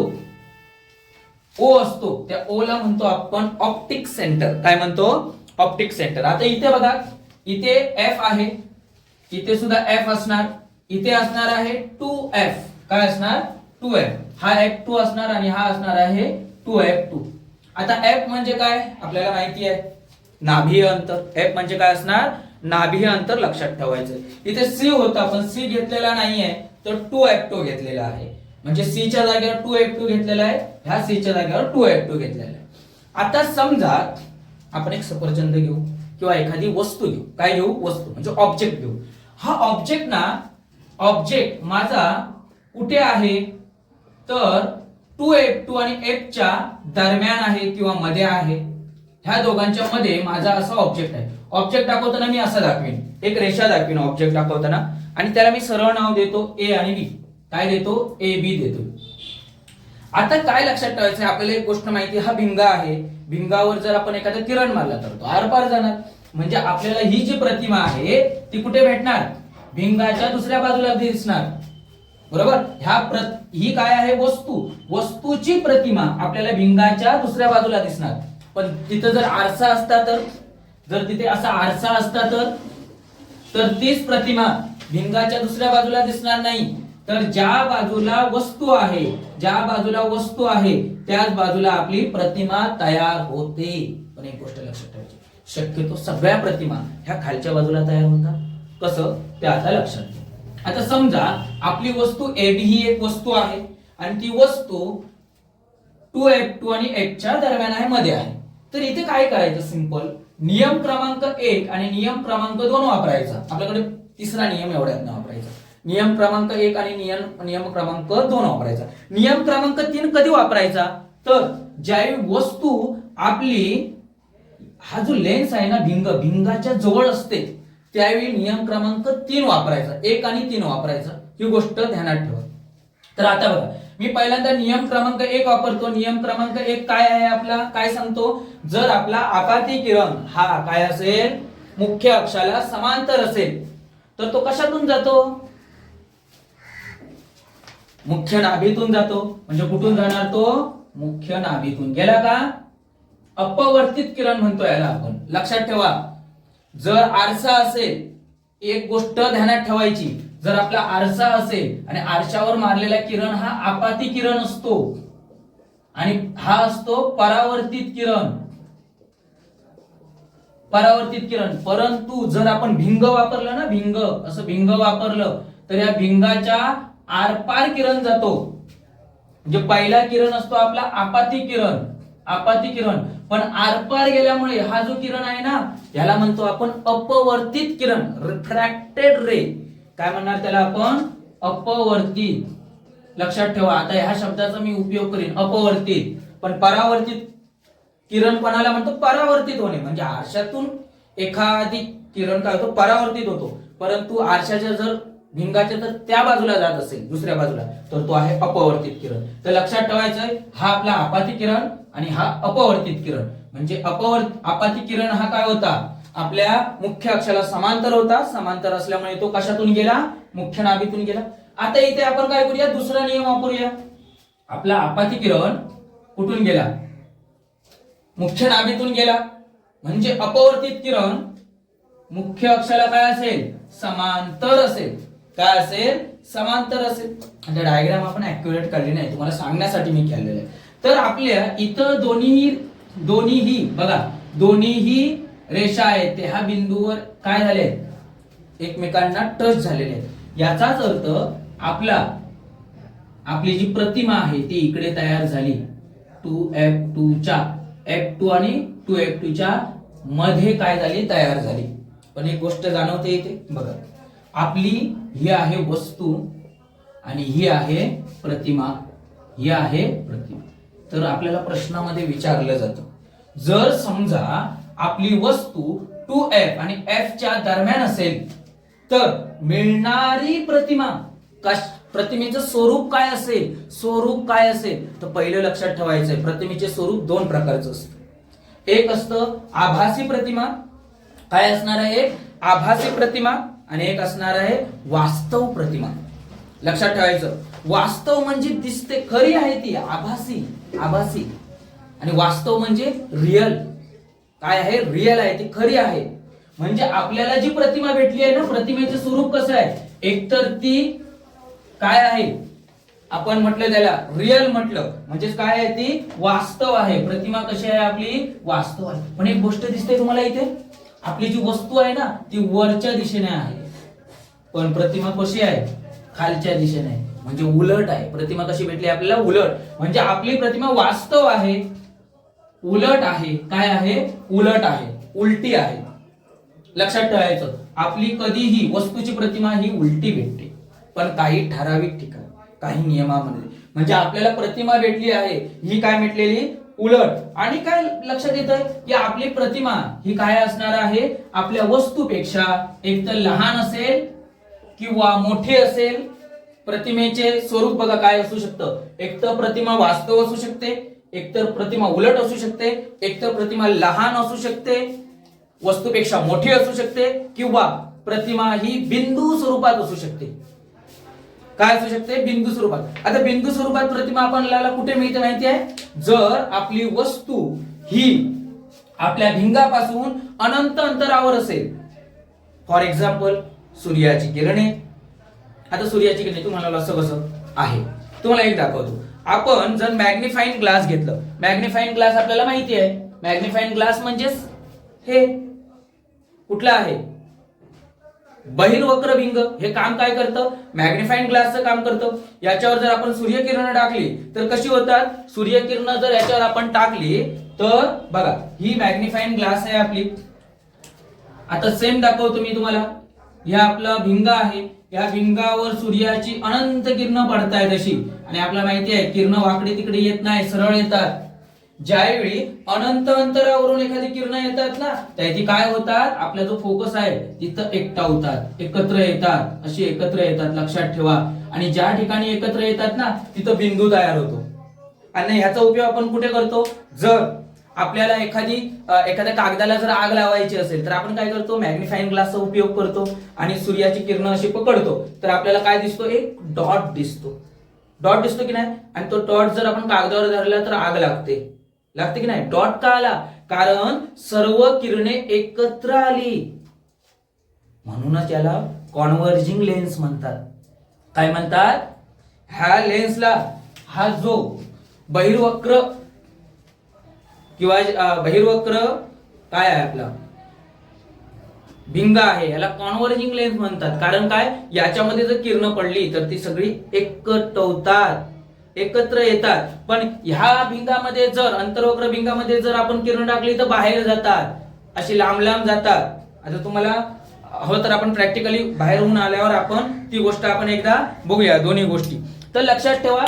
ओ असतो त्या ओ ला म्हणतो आपण ऑप्टिक सेंटर. काय म्हणतो, ऑप्टिक सेंटर. आता इथे बघा, इथे एफ आहे, इथे सुद्धा एफ असणार, इथे असणार आहे 2f. काय असणार, 2f. हा f2 असणार आणि हा असणार आहे 2f2. आता f म्हणजे काय आपल्याला माहिती आहे, नाभीय अंतर. f म्हणजे काय असणार, नाभीय अंतर. लक्षात ठेवायचं. इथे c होता, आपण c घेतलेला नाहीये, तर 2f2 घेतलेला आहे. म्हणजे c च्या जागेवर 2f2 घेतलेला आहे, ह्या c च्या जागेवर 2f2 घेतलेला आहे. आता समजा आपण एक सफरचंद घेऊ किंवा एखादी वस्तू घेऊ. काय घेऊ, वस्तू म्हणजे ऑब्जेक्ट घेऊ. हा ऑब्जेक्ट ना, ऑब्जेक्ट माझा कुठे आहे, तर 2f2 आणि f च्या दरम्यान आहे किंवा मध्ये आहे. ह्या दोघांच्या मध्ये माझा असा ऑब्जेक्ट आहे. ऑब्जेक्ट दाखवताना मी असं दाखवीन, एक रेषा दाखवीन ऑब्जेक्ट दाखवताना, आणि त्याला मी सरळ नाव देतो ए आणि बी. काय देतो, ए बी देतो. आता काय लक्षात ठेवायचं, आपल्याला एक गोष्ट माहिती, हा भिंग आहे, भिंगावर जर आपण एखादा किरण मारला तर तो आरपार जाणार. म्हणजे आपल्याला ही जी प्रतिमा आहे ती कुठे भेटणार, भिंगाच्या दुसऱ्या बाजूला दिसणार, बरोबर. ही काय आहे, वस्तू. वस्तूची प्रतिमा आपल्याला भिंगाच्या दुसऱ्या बाजूला दिसणार. पण तिथं जर आरसा असता तर, जर तिथे असा आरसा असता तर तीच प्रतिमा भिंगाच्या दुसऱ्या बाजूला दिसणार नाही. तर ज्या बाजूला वस्तू आहे, ज्या बाजूला वस्तू आहे त्याच बाजूला आपली प्रतिमा तयार होते. पण एक गोष्ट लक्षात ठेवायची, शक्यतो सगळ्या प्रतिमा ह्या खालच्या बाजूला तयार होतात. कसं ते आता लक्षात घ्या. आता समजा आपली वस्तू AB ही एक वस्तू आहे, आणि ती वस्तू 2f2 आणि f च्या दरम्यान आहे, मध्ये आहे. तर इथे काय करायचं, सिंपल नियम क्रमांक 1 आणि नियम क्रमांक 2 वापरायचा. आपल्याकडे तिसरा नियम एवढ्यात न वापरायचा. नियम क्रमांक 1 आणि नियम क्रमांक 2 वापरायचा. नियम क्रमांक 3 कधी वापरायचा, तर ज्यावेळी वस्तू आपली, हा जो लेन्स आहे ना, भिंगाच्या जवळ असते, त्यावेळी नियम क्रमांक 3 वापरायचा. 1 आणि 3 वापरायचा. ही गोष्ट ध्यानात ठेवा. तर आता बघा, मी पहिल्यांदा नियम क्रमांक 1 वापरतो. नियम क्रमांक 1 काय आहे आपला, काय सांगतो, जर आपला आपाती किरण हा काय असेल, मुख्य अक्षाला समांतर असेल, तर तो कशातून जातो, मुख्य नाभीतून जातो. म्हणजे कुठून जाणार तो, मुख्य नाभीतून. गेला का, अपवर्तित किरण म्हणतो याला आपण. लक्षात ठेवा, जर आरसा असेल, एक गोष्ट ध्यानात ठेवायची, जर आपला आरसा असेल आणि आरशावर मारलेला किरण हा आपाती किरण असतो, आणि हा असतो परावर्तित किरण. परावर्तित किरण. परंतु जर आपण भिंग वापरलं ना, भिंग, असं भिंग वापरलं तर या भिंगाच्या आरपार किरण जातो. म्हणजे पहिला किरण असतो आपला आपाती किरण, आपाती किरण. पण आरपार गेल्यामुळे हा जो किरण आहे ना, याला म्हणतो आपण अपवर्तित किरण, रिफ्रॅक्टेड रे. काय म्हणणार त्याला आपण, अपवर्तित. लक्षात ठेवा. आता ह्या शब्दाचा मी उपयोग करीन, अपवर्तित. पण परावर्तित किरण कोणाला म्हणतो, परावर्तित होणे. म्हणजे आरशातून एखादी किरण काय होतो, परावर्तित होतो. परंतु आरशाच्या जर भिंगाच्या तर त्या बाजूला जात असेल, दुसऱ्या बाजूला, तर तो आहे अपवर्तित किरण. तर लक्षात ठेवायचंय, हा आपला आपाती किरण आणि हा अपवर्तित किरण. म्हणजे आपाती किरण हा काय होता, आपल्या मुख्य अक्षाला समांतर होता. समांतर असल्यामुळे तो कशातून गेला, मुख्य नाभीतून गेला. आता इथे आपण काय करूया, दुसरा नियम वापरूया. आपला आपाती किरण कुठून गेला, मुख्य नाभीतून गेला. म्हणजे अपवर्तित किरण मुख्य अक्षाला काय असेल, समांतर असेल. काय असेल, समांतर असेल. म्हणजे डायग्राम आपण ऍक्युरेट काढली नाही, तुम्हाला सांगण्यासाठी मी केलेलं आहे. तर आपल्या इथं दोन्ही बघा, दोन्हीही रेषा आहेत ते ह्या बिंदूवर काय झाले, एकमेकांना टच झालेले आहेत. याचाच अर्थ आपली जी प्रतिमा आहे ती इकडे तयार झाली 2F2 च्या F2 आणि 2F2 च्या मध्ये काय झाली, तयार झाली. पण एक गोष्ट जाणवते इथे बघा, आपली ही आहे वस्तू आणि ही आहे प्रतिमा, ही आहे प्रतिमा. तर आपल्याला प्रश्नामध्ये विचारलं जातं, जर समजा आपली वस्तू 2F आणि F च्या दरम्यान असेल तर मिळणारी प्रतिमा, प्रतिमेचं स्वरूप काय असेल, स्वरूप काय असेल. तर पहिलं लक्षात ठेवायचंय, प्रतिमेचे स्वरूप दोन प्रकारचं असतं. एक असतं आभासी प्रतिमा, काय असणार आहे, आभासी प्रतिमा, आणि एक असणार आहे वास्तव प्रतिमा. लक्षात ठेवायचं, वास्तव म्हणजे दिसते, खरी आहे ती, आभासी, आणि वास्तव म्हणजे रिअल, काय आहे, रिअल आहे, ती खरी आहे. म्हणजे आपल्याला जी प्रतिमा भेटली आहे ना, प्रतिमेचे स्वरूप कसं आहे, एकतर ती काय आहे, आपण म्हटलं त्याला रिअल म्हटलं, म्हणजे काय आहे, ती वास्तव आहे. प्रतिमा कशी आहे, आपली वास्तव आहे. पण एक गोष्ट दिसते तुम्हाला इथे, आपली जी वस्तू आहे ना ती वरच्या दिशेने आहे, पण प्रतिमा कशी आहे, खालच्या दिशेने आहे, म्हणजे उलट आहे. प्रतिमा कशी भेटली आपल्याला, उलट. म्हणजे आपली प्रतिमा वास्तव आहे, उलट आहे, काय आहे, उलट आहे, उलटी आहे. लक्षात ठेवायचं, आपली कधीही वस्तूची प्रतिमा ही उलटी भेटते, पण काही ठराविक ठिकाणी, काही नियमामध्ये. म्हणजे आपल्याला प्रतिमा भेटली आहे ही काय भेटलेली, उलट. आणि काय लक्षात येतंय की आपली प्रतिमा ही काय असणार आहे, आपल्या वस्तूपेक्षा एक तर लहान असेल किंवा मोठी असेल. प्रतिमेचे स्वरूप बघा काय असू शकतं, एक तर प्रतिमा वास्तव असू शकते, एक तर प्रतिमा उलट असू शकते, एक तर प्रतिमा लहान असू शकते, वस्तूपेक्षा मोठी असू शकते, किंवा प्रतिमा ही बिंदू स्वरूपात असू शकते. काय असू शकते, बिंदू स्वरूपात. आता बिंदू स्वरूपात प्रतिमा आपल्याला कुठे मिळते माहिती आहे, जर आपली वस्तू ही आपल्या भिंगापासून अनंत अंतरावर असेल. फॉर एक्झाम्पल सूर्याची किरणे. आता सूर्याची किरणे तुम्हाला असं कसं आहे, तुम्हाला एक दाखवतो. आपण जर मॅग्निफाइंग ग्लास घेतलं, मॅग्निफाइंग ग्लास आपल्याला माहिती आहे, मॅग्निफाइंग ग्लास म्हणजेच हे कुठलं आहे, बहिर्वक्र भिंग. हे काम काय करतं, मॅग्निफाइंग ग्लासचं काम करतं. याच्यावर जर आपण सूर्यकिरण टाकली तर कशी होतात, सूर्यकिरण जर याच्यावर आपण टाकली तर बघा ही मॅग्निफाइंग ग्लास आहे आपली. आता सेम दाखवतो मी तुम्हाला, ह्या आपला भिंग आहे, या भिंगावर सूर्याची अनंत किरण पडतायत अशी, आणि आपल्याला माहिती आहे किरण वाकडे तिकडे येत नाही, सरळ येतात. ज्यावेळी अनंत अंतरावरून एखादी किरण येतात ना, त्याची काय होतात, आपला जो फोकस आहे तिथं एकटावतात, एकत्र येतात, अशी एकत्र येतात. लक्षात ठेवा. आणि ज्या ठिकाणी एकत्र येतात ना तिथं बिंदू तयार होतो. आणि ह्याचा उपयोग आपण कुठे करतो, जर आपल्याला एखाद्या कागदाला जर आग लावायची असेल तर आपण काय करतो, मॅग्निफाइंग ग्लासचा उपयोग करतो आणि सूर्याची किरण अशी पकडतो, तर आपल्याला काय दिसतो, एक डॉट दिसतो. डॉट दिसतो की नाही, आणि तो डॉट जर आपण कागदावर धरला तर आग लागते की नाही. डॉट का आला, कारण सर्व किरणे एकत्र आली. म्हणूनच याला कॉन्व्हर्जिंग लेन्स म्हणतात. काय म्हणतात, ह्या लेन्सला, हा जो बहिर्वक्र किंवा बहिर्वक्र काय आहे आपला भिंग आहे, याला कॉन्व्हर्जिंग लेन्स म्हणतात. कारण काय, याच्यामध्ये जर किरण पडली तर ती सगळी एकटवतात, एकत्र येतात. पण ह्या भिंगामध्ये जर, अंतर्वक्र भिंगामध्ये जर आपण किरण टाकली तर बाहेर जातात, अशी लांब लांब जातात. आता तुम्हाला हवं तर आपण प्रॅक्टिकली बाहेरून आल्यावर आपण ती गोष्ट आपण एकदा बघूया, दोन्ही गोष्टी. तर लक्षात ठेवा,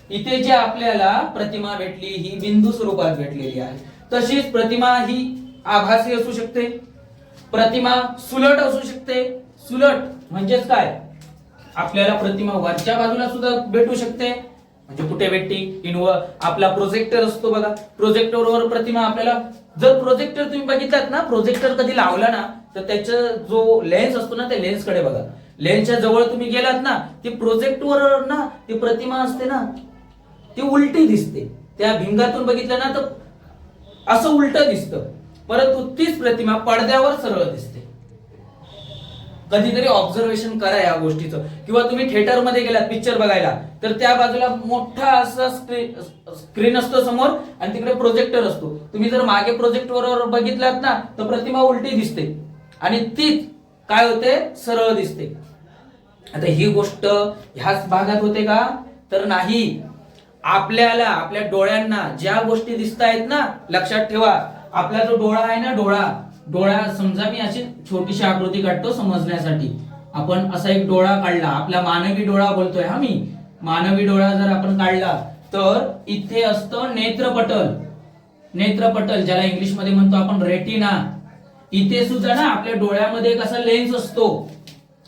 इथे जे आपल्याला प्रतिमा भेटली ही बिंदू स्वरूपात भेटलेली आहे. तशीच प्रतिमा ही आभासी असू शकते, प्रतिमा सुलट असू शकते. सुलट म्हणजेच काय, आपल्याला प्रतिमा वरच्या बाजूला सुद्धा भेटू शकते. म्हणजे कुठे भेटती, आपला प्रोजेक्टर असतो बघा, प्रोजेक्टरवर प्रतिमा आपल्याला, जर प्रोजेक्टर तुम्ही बघितलात ना, प्रोजेक्टर कधी लावला ना तर त्याचा जो लेन्स असतो ना, त्या लेन्स कडे बघा. लेन्सच्या जवळ तुम्ही गेलात ना, ती प्रोजेक्टवर ना ती प्रतिमा असते ना, ती उलटी दिसते. त्या भिंगातून बघितलं ना तर असं उलट दिसतं, परंतु तीच प्रतिमा पडद्यावर सरळ दिसते. कधीतरी ऑब्झर्वेशन करा या गोष्टीचं. किंवा तुम्ही थिएटरमध्ये गेलात पिक्चर बघायला, तर त्या बाजूला मोठा असा स्क्रीन असतो समोर आणि तिकडे प्रोजेक्टर असतो. तुम्ही जर मागे प्रोजेक्टरवर बघितलात ना, तर प्रतिमा उलटी दिसते आणि तीच काय होते, सरळ दिसते. आता ही गोष्ट ह्याच भागात होते का, तर नाही. आपल्याला आपल्या डोळ्यांना ज्या गोष्टी दिसत आहेत ना, लक्षात ठेवा, आपला जो डोळा आहे ना, डोळा समजा मी अशी छोटीशी आकृती काढतो समजण्यासाठी. आपण असा एक डोळा काढला, आपला मानवी डोळा बोलतोय हा मी, मानवी डोळा जर आपण काढला तर इथे असतं नेत्रपटल. नेत्रपटल ज्याला इंग्लिश मध्ये म्हणतो आपण रेटिना. इथे सुद्धा ना आपल्या डोळ्यामध्ये एक असा लेन्स असतो.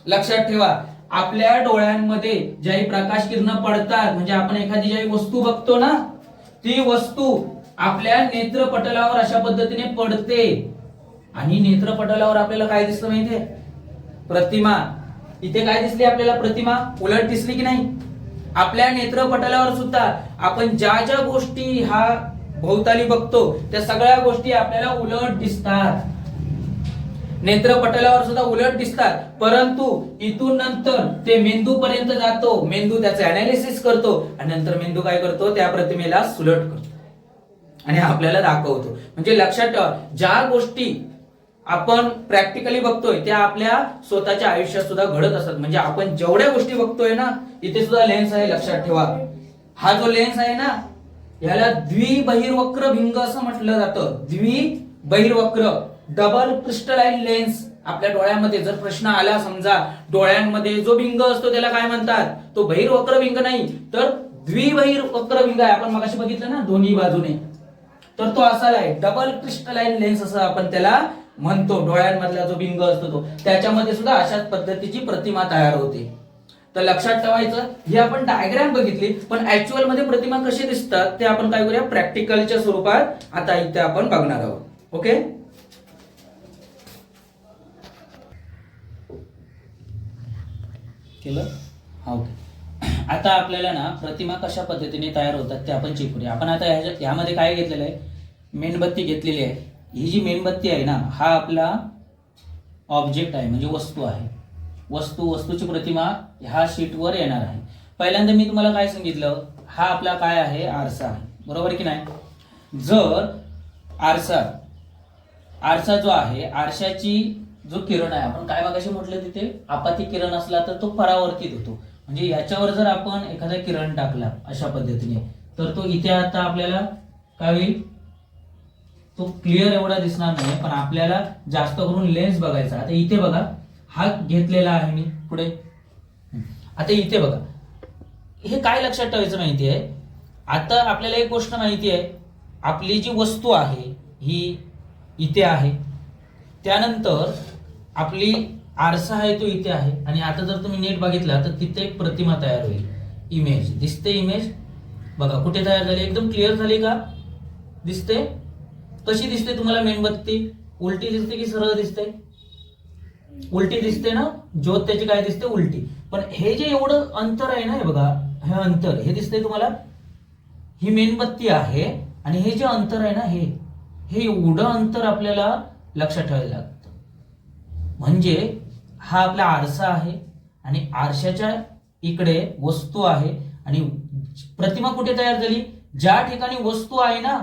लक्षात ठेवा, आपल्या डोळ्यांमध्ये ज्याही प्रकाश किरण पडतात, म्हणजे आपण एखादी ज्याही वस्तू बघतो ना, ती वस्तू आपल्या नेत्रपटलावर अशा पद्धतीने पडते आणि नेत्रपटलावर आपल्याला काय दिसतं माहितीये, प्रतिमा. इथे काय दिसली आपल्याला, प्रतिमा उलट दिसली की नाही. आपल्या नेत्रपटलावर सुद्धा आपण ज्या ज्या गोष्टी हा भोवताली बघतो त्या सगळ्या गोष्टी आपल्याला उलट दिसतात. नेत्रपटलावर सुद्धा उलट दिसतात, परंतु इथून नंतर ते मेंदू पर्यंत जातो. मेंदू त्याचं अनालिसिस करतो आणि नंतर मेंदू काय करतो, त्या प्रतिमेला सुलट करतो आणि आपल्याला दाखवतो. म्हणजे लक्षात ठेवा, ज्या गोष्टी आपण प्रॅक्टिकली बघतोय त्या आपल्या स्वतःच्या आयुष्यात सुद्धा घडत असतात. म्हणजे आपण जेवढ्या गोष्टी बघतोय ना, इथे सुद्धा लेन्स आहे. लक्षात ठेवा, हा जो लेन्स आहे ना, याला द्विबहिर्वक्र भिंग असं म्हटलं जातं. द्विबहिर्वक्र, डबल क्रिस्टलाइन लेन्स आपल्या डोळ्यामध्ये. जर प्रश्न आला समजा, डोळ्यांमध्ये जो भिंग असतो त्याला काय म्हणतात, तो बहिर्वक्र भिंग नाही तर द्विबहिर्वक्र भिंग आहे. आपण मगाशी बघितलं ना, दोन्ही बाजूने, तर तो असा आहे डबल क्रिस्टलाइन लेन्स असं आपण त्याला म्हणतो. डोळ्यांमधला जो भिंग असतो तो, त्याच्यामध्ये सुद्धा अशाच पद्धतीची प्रतिमा तयार होते. तर लक्षात ठेवायचं, ही आपण डायग्राम बघितली, पण ऍक्च्युअल मध्ये प्रतिमा कशी दिसतात ते आपण काय करूया, प्रॅक्टिकलच्या स्वरूपात आता इथे आपण बघणार आहोत. ओके, केलं हा. ओके, आता आपल्याला ना प्रतिमा कशा पद्धतीने तयार होतात ते आपण चेक करूया. आपण आता ह्यामध्ये काय घेतलेलं आहे, मेणबत्ती घेतलेली आहे. ही जी मेणबत्ती आहे ना, हा आपला ऑब्जेक्ट आहे, म्हणजे वस्तू आहे. वस्तूची प्रतिमा ह्या शीटवर येणार आहे. पहिल्यांदा मी तुम्हाला काय सांगितलं, हा आपला काय आहे, आरसा आहे, बरोबर की नाही. जर आरसा जो आहे, आरशाची जो किरण आहे, आपण काय मगाशी म्हटलं तिथे आपाती किरण असला तर तो परावर्तित होतो. म्हणजे याच्यावर जर आपण एखादा किरण टाकला अशा पद्धतीने, तर तो इथे आता आपल्याला काय होईल, तो क्लिअर एवढा दिसणार नाही, पण आपल्याला जास्त करून लेन्स बघायचा. आता इथे बघा, हा घेतलेला आहे मी पुढे. आता इथे बघा, हे काय लक्षात ठेवायचं माहितीये, आता आपल्याला एक गोष्ट माहिती आहे, आपली जी वस्तू आहे ही इथे आहे, त्यानंतर आपली आरसा आहे तो इथे आहे, आणि आता जर तुम्ही नीट बघितला तर तिथे एक प्रतिमा तयार होईल. इमेज दिसते, इमेज बघा कुठे तयार झाली, एकदम क्लिअर झाली का, दिसते. कशी दिसते तुम्हाला मेणबत्ती, उलटी दिसते की सरळ दिसते, उलटी दिसते ना, ज्योत त्याची काय दिसते, उलटी. पण हे जे एवढं अंतर आहे ना, हे बघा, हे अंतर हे दिसतंय तुम्हाला, ही मेणबत्ती आहे आणि हे जे अंतर आहे ना, हे एवढं अंतर आपल्याला लक्षात ठेवायला लागतं. म्हणजे हा आपला आरसा आहे आणि आरशाच्या इकडे वस्तू आहे, आणि प्रतिमा कुठे तयार झाली, ज्या ठिकाणी वस्तू आहे ना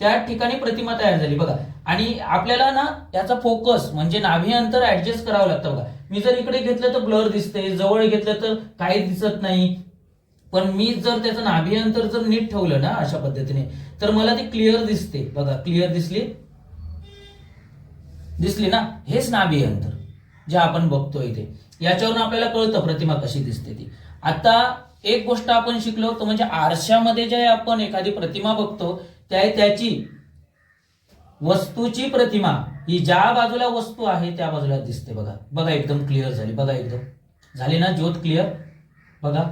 त्या ठिकाणी प्रतिमा तयार झाली बघा. आणि आपल्याला ना याचा फोकस म्हणजे नाभी अंतर ऍडजस्ट करावं लागतं बघा. मी जर इकडे घेतलं तर ब्लर दिसते, जवळ घेतलं तर काही दिसत नाही, पण मी जर त्याचं नाभी अंतर जर नीट ठेवलं ना अशा पद्धतीने, तर मला ते क्लिअर दिसते बघा. क्लिअर दिसली ना, हेच नाभी अंतर जे आपण बघतोय इथे. याच्यावरून आपल्याला कळतं प्रतिमा कशी दिसते ती. आता एक गोष्ट आपण शिकलो तो म्हणजे आरशामध्ये जे आपण एखादी प्रतिमा बघतो त्याची वस्तूची प्रतिमा ही ज्या बाजूला वस्तू आहे त्या बाजूला दिसते बघा. बघा एकदम क्लिअर झाली, बघा एकदम झाली ना ज्योत क्लिअर बघा.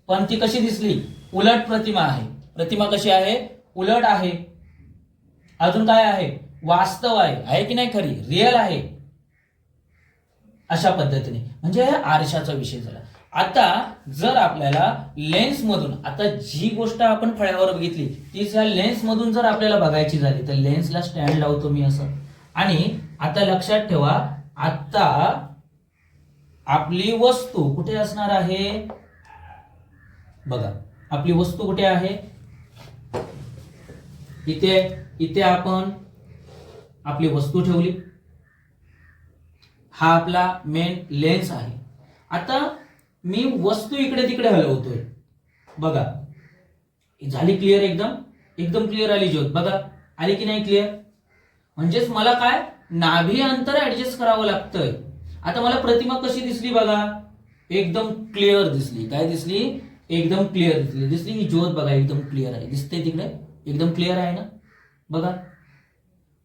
पण ती कशी दिसली, उलट प्रतिमा आहे. प्रतिमा कशी आहे, उलट आहे. अजून काय आहे, वास्तव आहे की नाही, खरी रिअल आहे अशा पद्धतीने. म्हणजे आरशाचा विषय झाला. आता जर आपल्याला लेन्स मधून, आता जी गोष्ट आपण फळ्यावर बघितली तीच या लेन्स मधून जर आपल्याला बघायची झाली तर लेन्सला स्टँड लावतो मी असं. आणि आता लक्षात ठेवा, आता आपली वस्तू कुठे असणार आहे? बघा, आपली वस्तू कुठे आहे? इथे आपण आपली वस्तू ठेवली. हा आपला मेन लेन्स आहे. आता मी वस्तू इकडे तिकडे हलवतोय. बघा, झाली क्लिअर? एकदम क्लिअर आली ज्योत. बघा, आली की नाही क्लिअर? म्हणजेच मला काय, नाभी अंतर ऍडजस्ट करावं लागतंय. आता मला प्रतिमा कशी दिसली? बघा, एकदम क्लिअर दिसली. काय दिसली? एकदम क्लिअर दिसली. ही ज्योत बघा एकदम क्लिअर आहे. दिसते तिकडे? एकदम क्लिअर आहे ना? बघा,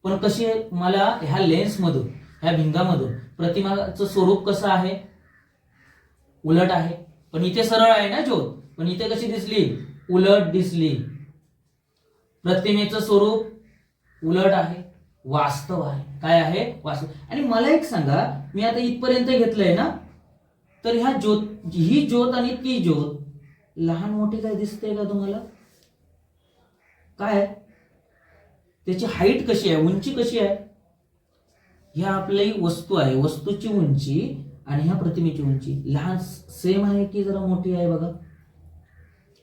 पण कशी आहे? मला ह्या लेन्स मधून, ह्या भिंगामधून प्रतिमाचं स्वरूप कसं आहे? उलट आहे. पण इथे सरळ आहे ना ज्योत, पण इथे कशी दिसली? उलट दिसली. प्रतिमेचं स्वरूप उलट आहे, वास्तव आहे. काय आहे? वास्तव. आणि मला एक सांगा, मी आता इथपर्यंत घेतलंय ना, तर ही ज्योत आणि ती ज्योत लहान मोठी काय दिसते का तुम्हाला? काय? त्याची हाईट कशी आहे? उंची कशी आहे? ह्या आपली वस्तू आहे, वस्तूची उंची आणि ह्या प्रतिमेची उंची लहान सेम आहे की जरा मोठी आहे? बघा,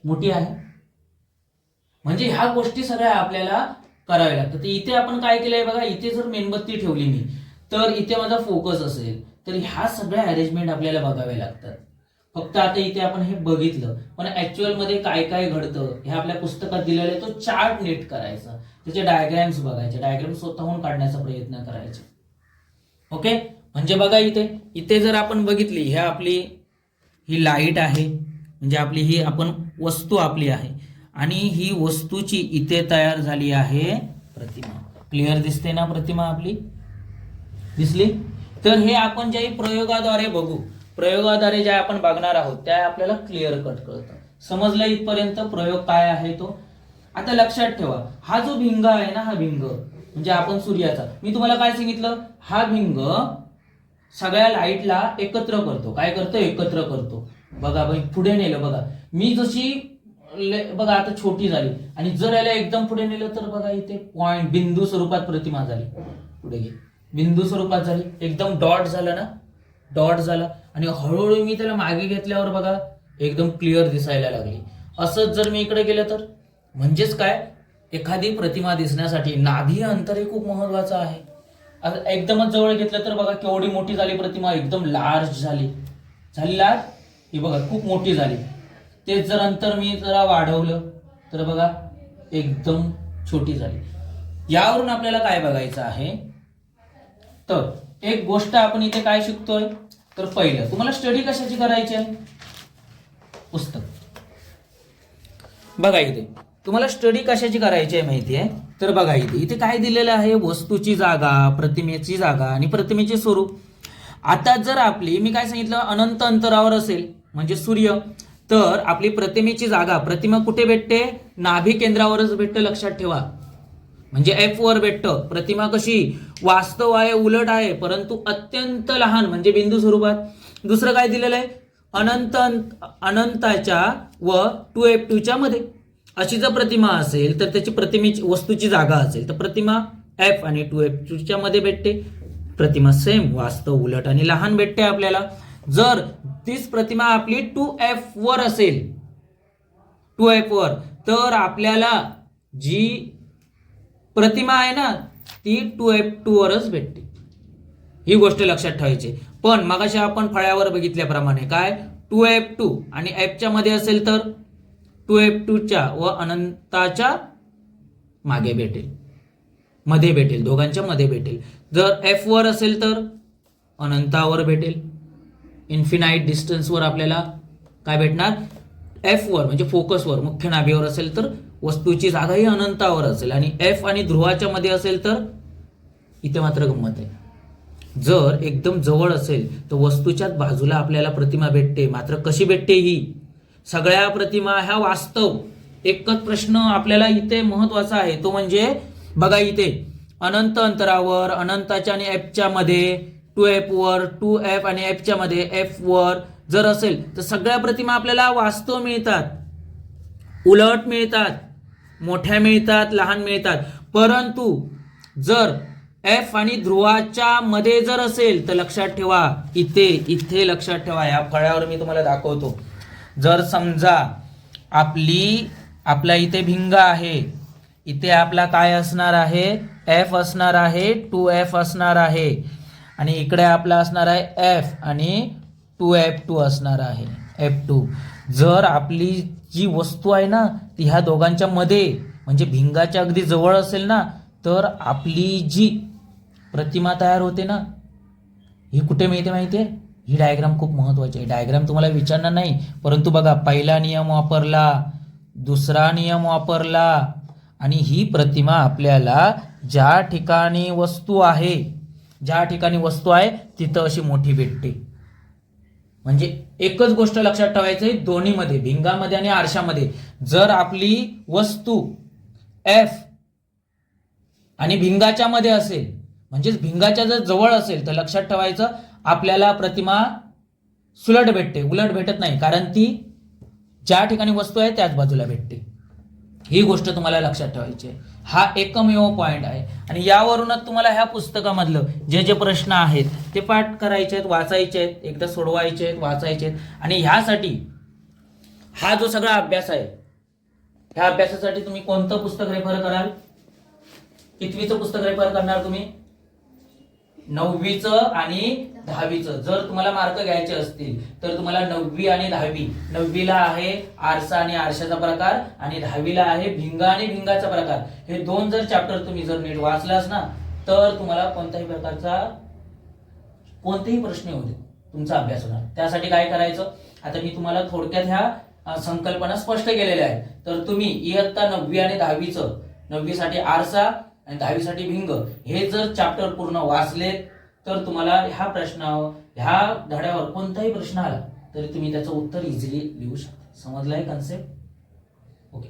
मोठी आहे. म्हणजे ह्या गोष्टी सगळ्या आपल्याला कराव्या लागतात. इथे आपण काय केलंय बघा, इथे जर मेणबत्ती ठेवली मी, तर इथे माझा फोकस असेल, तर ह्या सगळ्या अरेंजमेंट आपल्याला बघाव्या लागतात. फक्त आता इथे आपण हे बघितलं, पण ऍक्च्युअल मध्ये काय काय घडतं हे आपल्या पुस्तकात दिलेलं आहे. तो चार्ट नीट करायचा, त्याचे डायग्रॅम्स बघायचे, डायग्रॅम स्वतःहून काढण्याचा प्रयत्न करायचा. ओके, म्हणजे बघा इथे जर आपण बघितली, ह्या आपली ही लाईट आहे, म्हणजे आपली ही आपण वस्तू आपली आहे, आणि ही वस्तूची इथे तयार झाली आहे प्रतिमा. क्लिअर दिसते ना प्रतिमा आपली? दिसली? तर हे आपण ज्याही प्रयोगाद्वारे बघू, प्रयोगाद्वारे ज्या आपण बघणार आहोत त्या आपल्याला क्लिअर कट कळतं. समजलं इथपर्यंत प्रयोग काय आहे तो? आता लक्षात ठेवा, हा जो भिंग आहे ना, हा भिंग म्हणजे आपण सूर्याचा, मी तुम्हाला काय सांगितलं, हा भिंग सगळ्या लाईटला एकत्र करतो. काय करतो? एकत्र करतो. बघा पुढे नेलं. बघा, मी जशी बघा आता छोटी झाली, आणि जर याला एकदम पुढे नेलं तर बघा इथे पॉइंट, बिंदू स्वरूपात प्रतिमा झाली. पुढे घे, बिंदू स्वरूपात झाली. एकदम डॉट झालं ना, डॉट झाला. आणि हळूहळू मी त्याला मागे घेतल्यावर बघा एकदम क्लिअर दिसायला लागली. असंच जर मी इकडे गेलं तर, म्हणजेच काय, एखादी प्रतिमा दिसण्यासाठी नाभी अंतर हे खूप महत्वाचं आहे. आता एकदमच जवळ घेतलं तर बघा केवढी मोठी झाली प्रतिमा, एकदम लार्ज झाली. लार्ज? ही बघा खूप मोठी झाली. तेच जर अंतर मी जरा वाढवलं तर बघा एकदम छोटी झाली. यावरून आपल्याला काय बघायचं आहे, तर एक गोष्ट आपण इथे काय शिकतोय, तर पहिलं तुम्हाला स्टडी कशाची करायची आहे? पुस्तक. बघा इथे तुम्हाला स्टडी कशाची करायची आहे माहिती आहे? तर बघा इथे काय दिलेलं आहे, वस्तूची जागा, प्रतिमेची जागा आणि प्रतिमेचे स्वरूप. आता जर आपली, मी काय सांगितलं, अनंत अंतरावर असेल म्हणजे सूर्य, तर आपली प्रतिमेची जागा, प्रतिमा कुठे भेटते? नाभी केंद्रावरच भेटतं. लक्षात ठेवा, म्हणजे F वर भेटतं. प्रतिमा कशी? वास्तव आहे, उलट आहे, परंतु अत्यंत लहान म्हणजे बिंदू स्वरूपात. दुसरं काय दिलेलं आहे? अनंताच्या व 2F2 च्या मध्ये. अशी जर प्रतिमा असेल तर त्याची प्रतिमेची वस्तूची जागा असेल तर प्रतिमा F आणि 2F2 च्या मध्ये भेटते. प्रतिमा सेम, वास्तव उलट आणि लहान भेटते आपल्याला. जर तीच प्रतिमा आपली 2F वर असेल, 2F वर, तर आपल्याला जी प्रतिमा आहे ना ती 2F2 वरच भेटते. ही गोष्ट लक्षात ठेवायची. पण मगाशी आपण फळ्यावर बघितल्याप्रमाणे काय, 2F2 आणि F च्या मध्ये असेल तर 2F2 च्या व अनंताच्या मागे भेटेल, मध्ये भेटेल, दोघांच्या मध्ये भेटेल. जर F वर असेल तर अनंतावर भेटेल. इन्फिनाइट डिस्टन्सवर आपल्याला काय भेटणार? F वर म्हणजे फोकसवर, मुख्य नाभीवर असेल तर वस्तूची जागा ही अनंतावर असेल. आणि F आणि ध्रुवाच्या मध्ये असेल तर इथे मात्र गंमत आहे, जर एकदम जवळ असेल तर वस्तूच्याच बाजूला आपल्याला प्रतिमा भेटते. मात्र कशी भेटते? ही सगळ्या प्रतिमा ह्या वास्तव. एकच प्रश्न आपल्याला इथे महत्वाचा आहे, तो म्हणजे बघा इथे अनंत अंतरावर, अनंताच्या आणि F च्या मध्ये, 2F वर, 2F आणि F च्या मध्ये, F वर जर असेल तर सगळ्या प्रतिमा आपल्याला वास्तव मिळतात, उलट मिळतात, मोठ्या मिळतात, लहान मिळतात. परंतु जर एफ आणि ध्रुवाच्या मध्ये जर असेल तर लक्षात ठेवा, इथे लक्षात ठेवा, या फळ्यावर मी तुम्हाला दाखवतो. जर समजा आपला इथे भिंग आहे, इथे आपला काय असणार आहे, एफ असणार आहे, 2F असणार आहे, आणि इकडे आपला असणार आहे एफ आणि 2F2 असणार आहे, F2. जर आपली जी वस्तू आहे ना ती ह्या दोघांच्या मध्ये म्हणजे भिंगाच्या अगदी जवळ असेल ना, तर आपली जी प्रतिमा तयार होते ना, ही कुठे मिळते माहितीये? ही डायग्राम खूप महत्वाची आहे. डायग्राम तुम्हाला विचारणार नाही, परंतु बघा, पहिला नियम वापरला, दुसरा नियम वापरला, आणि ही प्रतिमा आपल्याला ज्या ठिकाणी वस्तू आहे तिथं अशी मोठी भेटते. म्हणजे एकच गोष्ट लक्षात ठेवायची, दोन्हीमध्ये, भिंगामध्ये आणि आरशामध्ये, जर आपली वस्तू एफ आणि भिंगाच्या मध्ये असेल, म्हणजेच भिंगाच्या जर जवळ असेल, तर लक्षात ठेवायचं आपल्याला प्रतिमा सुलट भेटते, उलट भेटत नाही, कारण ती ज्या ठिकाणी वस्तू आहे त्याच बाजूला भेटते. ही गोष्ट तुम्हाला लक्षात ठेवायची आहे. हा एकमेव पॉइंट आहे. आणि यावरूनच तुम्हाला ह्या पुस्तकामधलं जे प्रश्न आहेत ते पाठ करायचे आहेत, वाचायचे आहेत, एकदा सोडवायचे आहेत, वाचायचे आहेत. आणि ह्यासाठी हा जो सगळा अभ्यास आहे, ह्या अभ्यासासाठी तुम्ही कोणतं पुस्तक रेफर कराल? कितवीचं पुस्तक रेफर करणार तुम्ही? 9वीचं आणि 10वीचं. जर तुम्हाला मार्क घ्यायचे असतील तर तुम्हाला 9वी आणि 10वी, 9वीला आहे आरसा आणि आरशाचा प्रकार, आणि 10वीला आहे भिंगा आणि भिंगाचा प्रकार. हे दोन जर चॅप्टर तुम्ही जर नीट वाचलास ना, तर तुम्हाला कोणत्याही प्रकारचा कोणतेही प्रश्न होते तुमचा अभ्यास होणार. त्यासाठी काय करायचं, आता मी तुम्हाला थोडक्यात ह्या संकल्पना स्पष्ट केलेल्या आहेत. तर तुम्ही इयत्ता 9वी आणि 10वीचं, 9वीसाठी आरसा आणि 10वीसाठी भिंग, हे जर चॅप्टर पूर्ण वाचले तर तुम्हाला ह्या प्रश्नावर, ह्या धड्यावर कोणताही प्रश्न आला तरी तुम्ही त्याचं उत्तर इझिली लिहू शकता. समजलाय कन्सेप्ट? ओके.